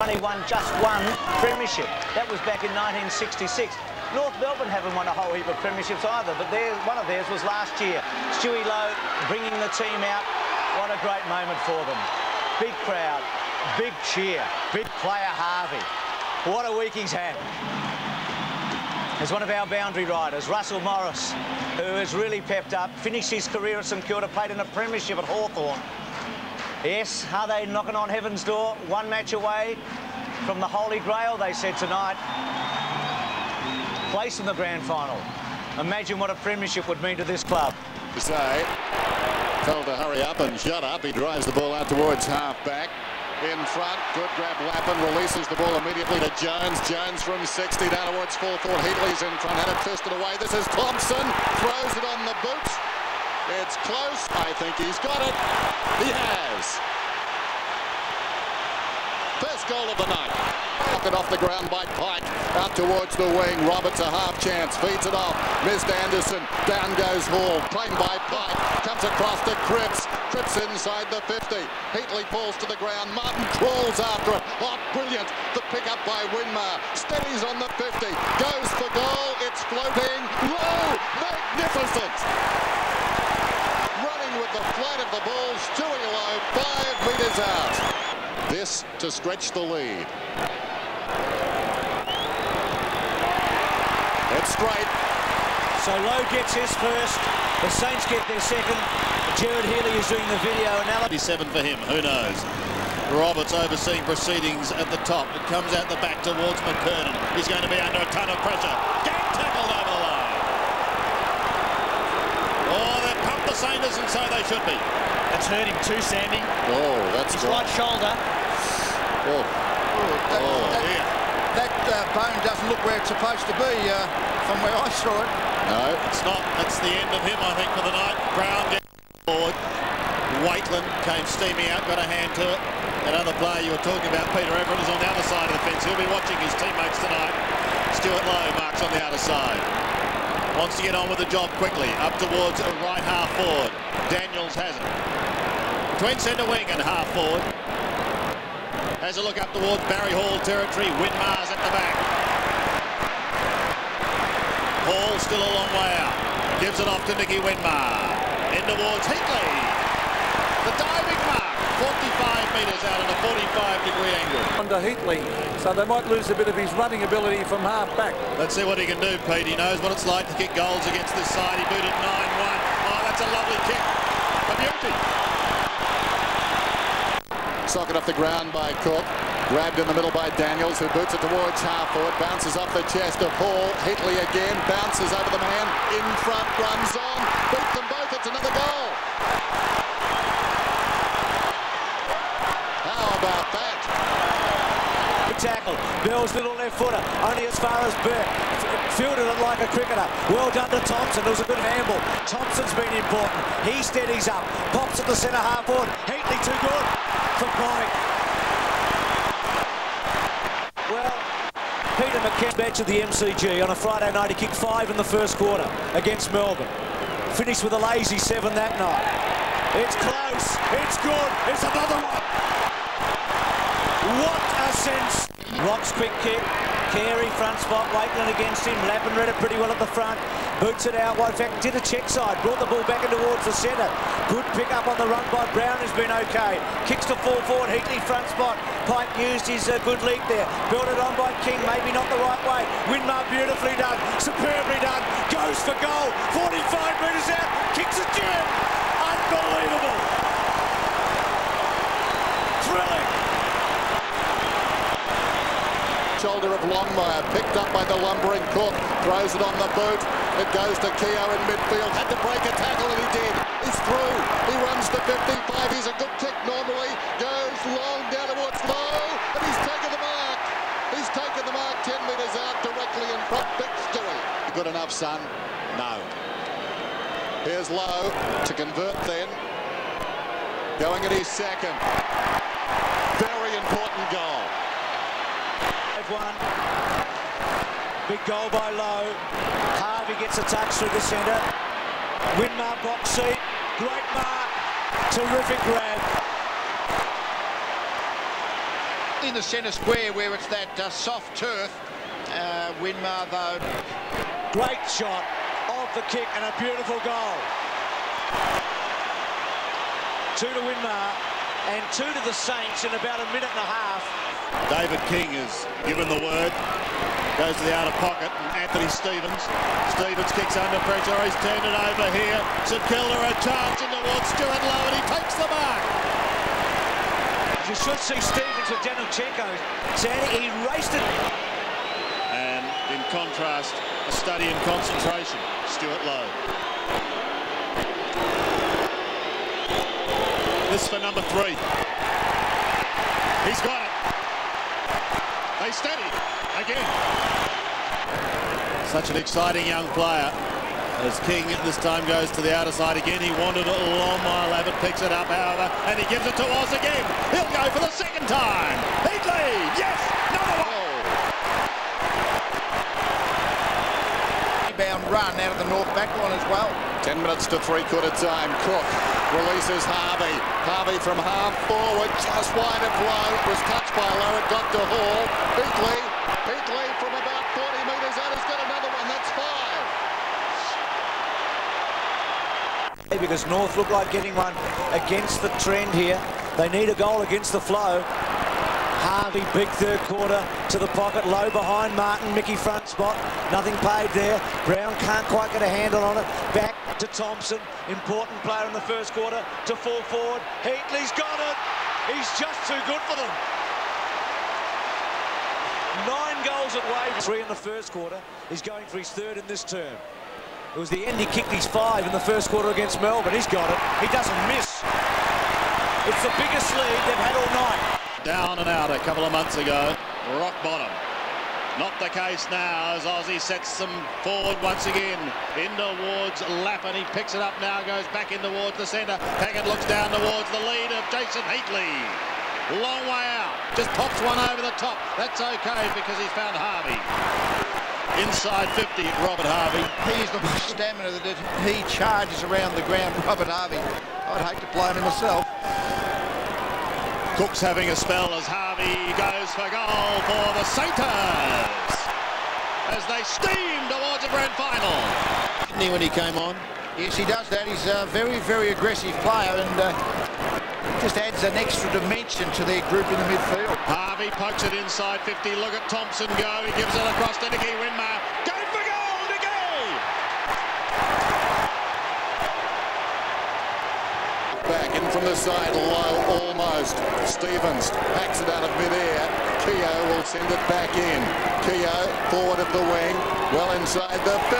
Only won just one premiership. That was back in 1966. North Melbourne haven't won a whole heap of premierships either, but one of theirs was last year. Stewie Lowe bringing the team out. What a great moment for them. Big crowd, big cheer, big player Harvey. What a week he's had. As one of our boundary riders, Russell Morris, who has really pepped up, finished his career at St.Kilda, played in a premiership at Hawthorn. Yes, are they knocking on heaven's door? One match away from the Holy Grail, they said tonight. Place in the grand final. Imagine what a premiership would mean to this club. Say, told to hurry up and shut up. He drives the ball out towards half-back. In front, good grab Lappin, releases the ball immediately to Jones. Jones from 60 down towards full forward. Heatley's in front, had it fisted away. This is Thompson, throws it on the boot. It's close. I think he's got it. He has. First goal of the night. Knocked it off the ground by Pike. Out towards the wing. Roberts a half chance. Feeds it off. Missed Anderson. Down goes Hall. Claimed by Pike. Comes across to Cripps. Cripps inside the 50. Heatley falls to the ground. Martin crawls after it. Oh, brilliant. The pick up by Winmar. Steadies on the 50. Goes for goal. It's floating. Low. Magnificent. With the flat of the ball, Stewie Lowe 5 metres out. This to stretch the lead. It's straight. So Lowe gets his first. The Saints get their second. Jared Heatley is doing the video analysis. 7 for him, who knows? Roberts overseeing proceedings at the top. It comes out the back towards McKernan. He's going to be under a ton of pressure. Gang tackled over the line. Oh, they've pumped the Saints, and so they should be. It's hurt him too, Sandy. Oh, that's his right shoulder. Oh, dear. That bone doesn't look where it's supposed to be from where I saw it. No, it's not. That's the end of him, I think, for the night. Brown gets forward. Waitland came steaming out, got a hand to it. That other player you were talking about, Peter Everett, is on the other side of the fence. He'll be watching his teammates tonight. Stuart Lowe marks on the outer side. Wants to get on with the job quickly. Up towards a right half forward. Daniels has it. Between centre wing and half forward. Has a look up towards Barry Hall territory. Winmar's at the back. Hall still a long way out. Gives it off to Nicky Winmar. In towards Heatley. The diving mark. 45 metres out at a 45-degree angle. Under Heatley, so they might lose a bit of his running ability from half-back. Let's see what he can do, Pete. He knows what it's like to kick goals against this side. He booted 9-1. Oh, that's a lovely kick. A beauty. socket off the ground by Cook. Grabbed in the middle by Daniels, who boots it towards half-forward. Bounces off the chest of Hall. Heatley again. Bounces over the man. In front. Runs on. Beat them both. It's another goal. How about that? Good tackle. Bell's little left footer. Only as far as Burke. Fielded it like a cricketer. Well done to Thompson. It was a good handball. Thompson's been important. He steadies up. Pops at the centre half forward. Heatley too good for Pike. Well, Peter McKenna bench at the MCG on a Friday night. He kicked 5 in the first quarter against Melbourne. Finished with a lazy 7 that night. It's close. It's good. It's another one. What a sense. Rock's quick kick. Carey front spot. Waitland against him. Lappin read it pretty well at the front. Boots it out. Well, in fact, did a check side. Brought the ball back in towards the centre. Good pick up on the run by Brown. Has been okay. Kicks to full forward. Heatley front spot. Pike used his good leap there. Built it on by King. Maybe not the right way. Winmar beautifully done. Superbly done. Goes for goal. 45 metres out. Kicks a gem. Unbelievable. Thrilling. Shoulder of Longmire, picked up by the lumbering Cook, throws it on the boot. It goes to Keogh in midfield, had to break a tackle and he did. He's through, he runs to 55, he's a good kick normally, goes long down towards Lowe, and he's taken the mark. He's taken the mark 10 metres out directly in front, big Stewie. Good enough, son? No. Here's Lowe to convert then. Going at his second. Very important goal. One. Big goal by Lowe. Harvey gets a touch through the centre. Winmar box seat. Great mark. Terrific grab. in the centre square where it's that soft turf. Winmar, though. Great shot off the kick and a beautiful goal. 2 to Winmar and 2 to the Saints in about a minute and a half. David King has given the word. Goes to the outer pocket, and Anthony Stevens. Stevens kicks under pressure. He's turned it over here. St.Kilda a chance in towards Stuart Lowe, and he takes the mark. You should see Stevens with Danuchenko. Sandy, he raced it. And in contrast, a study in concentration, Stuart Lowe. This for number 3. He's got it. They steady again. Such an exciting young player. As King this time goes to the outer side again. He wanted it a long mile. Abbott picks it up, however, and he gives it to Oz again. He'll go for the second time. Heatley, yes, another one. Rebound run out of the North back line as well. 10 minutes to three-quarter time. Cook releases Harvey. Harvey from half forward, just wide of Lowe. Was touched by Lowe. It got to Hall. Heatley from about 40 metres out has got another one. That's 5. Because North look like getting one against the trend here. They need a goal against the flow. Harvey, big third quarter to the pocket, Low behind Martin, Mickey front spot, nothing paid there. Brown can't quite get a handle on it. Back to Thompson, important player in the first quarter to fall forward. Heatley's got it. He's just too good for them. 9 goals at Wave, 3 in the first quarter. He's going for his 3rd in this term. It was the end, he kicked his 5 in the first quarter against Melbourne. He's got it. He doesn't miss. It's the biggest lead they've had all night. Down and out a couple of months ago. Rock bottom. Not the case now as Aussie sets them forward once again. In towards Lappin. He picks it up now, goes back in towards the centre. Haggett looks down towards the lead of Jason Heatley. Long way out. Just pops one over the top. That's okay because he's found Harvey. Inside 50, Robert Harvey. He's the stamina that he charges around the ground, Robert Harvey. I'd hate to play him myself. Cook's having a spell as Harvey goes for goal for the Saints as they steam towards the grand final. Didn't he when he came on? Yes, he does that. He's a very, very aggressive player and just adds an extra dimension to their group in the midfield. Harvey pokes it inside 50. Look at Thompson go. He gives it across to Nicky. Winmar. Go for goal, Nicky! Back in from the side, Low almost. Stevens hacks it out of mid-air. Keogh will send it back in. Keogh forward of the wing, well inside the 50.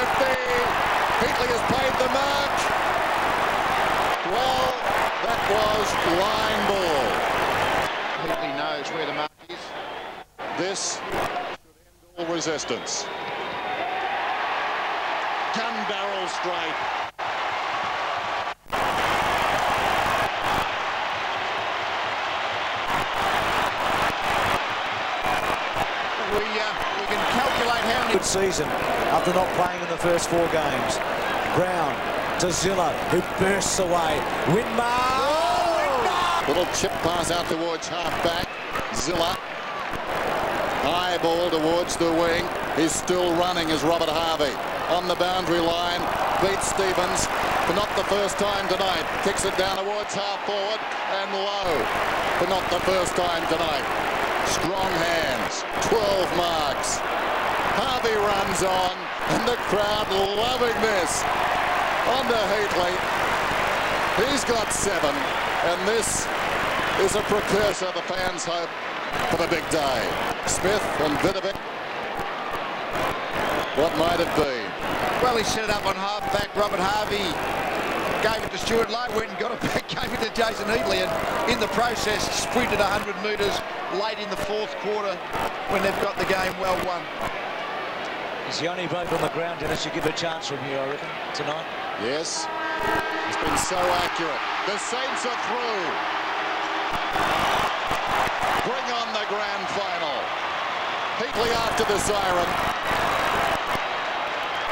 Heatley has paid the mark. Well, that was line ball. Heatley knows where the mark is. This should end all resistance. Gun barrel straight. We can calculate how many... Good season after not playing in the first 4 games. Brown to Zilla, who bursts away. Winmar! Oh! Little chip pass out towards half-back. Zilla. High ball towards the wing. He's still running as Robert Harvey. On the boundary line. Beats Stevens. But not the first time tonight. Kicks it down towards half-forward. And Low. But not the first time tonight. Strong hands. 12 marks. Harvey runs on. And the crowd loving this. On to Heatley. He's got 7. And this is a precursor, the fans hope, for the big day. Smith and Vidovic. What might it be? Well, he set it up on half-back. Robert Harvey gave it to Stuart Lowe, went and got it back, gave it to Jason Heatley, and in the process sprinted 100 metres late in the 4th quarter when they've got the game well won. He's the only bloke on the ground, Dennis. You give a chance from here, I reckon, tonight. Yes. He's been so accurate. The Saints are through. Bring on the grand final. Heatley after the siren.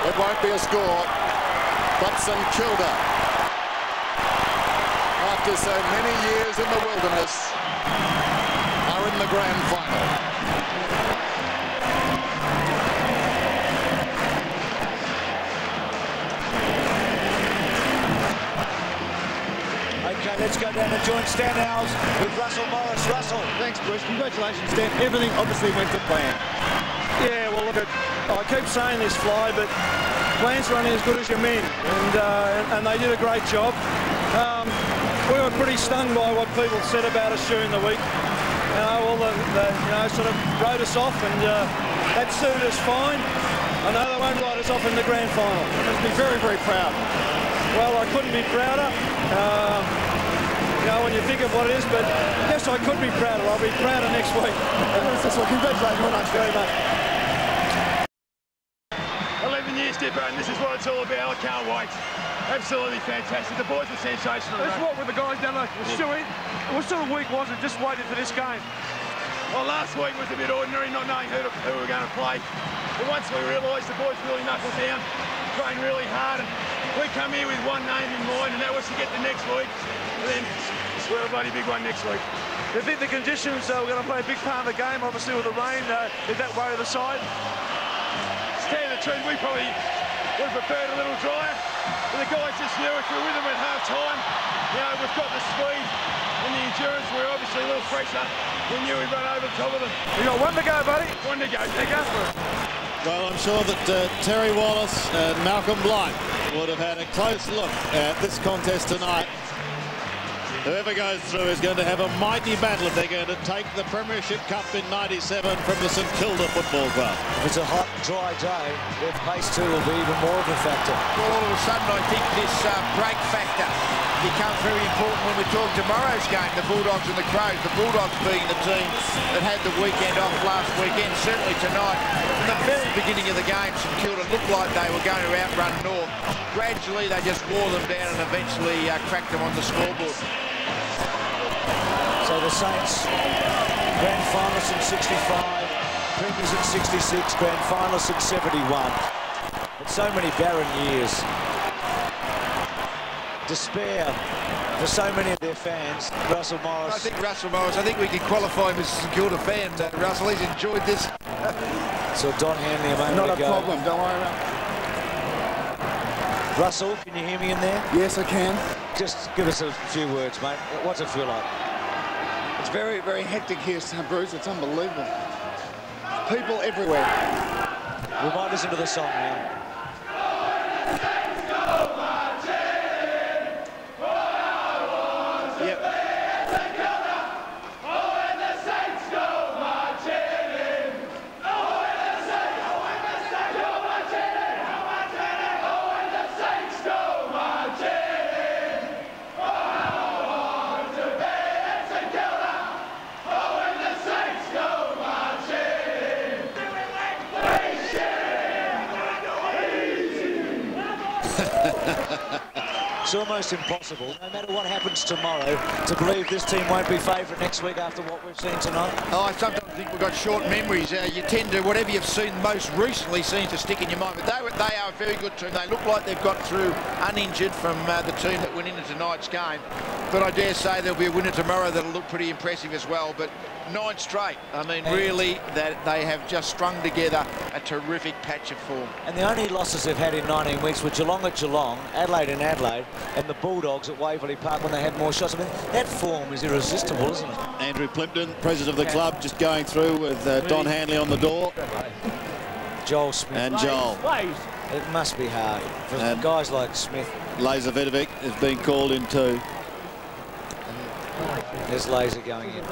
It won't be a score, but St.Kilda, after so many years in the wilderness, are in in the grand final. Okay, let's go down and join Stan Howes with Russell Morris. Russell. Thanks, Bruce. Congratulations, Stan. Everything obviously went to plan. Yeah, well, look, I keep saying this, Fly, but plan's running as good as your men, and they did a great job. We were pretty stung by what people said about us during the week. All the sort of wrote us off, and that suited us fine. I know they won't write us off in the grand final. You must be very, very proud. Well, I couldn't be prouder. When you think of what it is, but yes, I could be prouder. I'll be prouder next week. That's what, congratulations very much. 11 years, Dipper, and this is what it's all about. I can't wait. Absolutely fantastic. The boys are sensational. That's what with the guys down there. Stewie, what sort of week was it? Just waiting for this game. Well, last week was a bit ordinary, not knowing who we were going to play. But once we realised the boys really knuckled down, trained really hard, and we come here with one name in mind, and that was to get the next week. And then we're a bloody big one next week. Do you think the conditions were going to play a big part of the game, obviously with the rain, did that worry the side? To tell you the truth, we probably would have preferred a little drier, but the guys just knew if we were with them at half-time, we've got the speed and the endurance. We're obviously a little fresher. We knew we'd run over the top of them. You got one to go, buddy. One to go. There go for it. Well, I'm sure that Terry Wallace and Malcolm Blight would have had a close look at this contest tonight. Whoever goes through is going to have a mighty battle if they're going to take the Premiership Cup in '97 from the St.Kilda Football Club. If it's a hot, dry day, their pace too will be even more of a factor. Well, all of a sudden, I think this break factor becomes very important when we talk tomorrow's game, the Bulldogs and the Crows. The Bulldogs being the team that had the weekend off last weekend, certainly tonight. From the very beginning of the game, St Kilda looked like they were going to outrun North. Gradually, they just wore them down and eventually cracked them on the scoreboard. So the Saints, grand finalists in 65, premiers in 66, grand finalists in 71. But so many barren years. Despair for so many of their fans. Russell Morris. I think Russell Morris, I think we can qualify him as a St Kilda fan. Russell, he's enjoyed this. So Don Hanley a moment Not ago. a problem, don't worry about it. Russell, can you hear me in there? Yes, I can. Just give us a few words, mate. What's it feel like? It's very, very hectic here, Bruce. It's unbelievable. People everywhere. We might listen to the song now. It's almost impossible, no matter what happens tomorrow, to believe this team won't be favourite next week after what we've seen tonight. Oh, I sometimes think we've got short memories. You tend to, whatever you've seen most recently seems to stick in your mind. But they are a very good team. They look like they've got through uninjured from the team that went into tonight's game. But I dare say there'll be a winner tomorrow that'll look pretty impressive as well. But 9 straight. I mean, really, that they have just strung together a terrific patch of form. And the only losses they've had in 19 weeks were Geelong at Geelong, Adelaide in Adelaide, and the Bulldogs at Waverley Park when they had more shots. I mean, that form is irresistible, isn't it? Andrew Plimpton, president of the club, just going through with Don Hanley on the door. Joel Smith. And Joel. It must be hard for guys like Smith. Laser Vidovic has been called in too. There's Laser going in.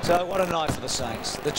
So what a night for the Saints. The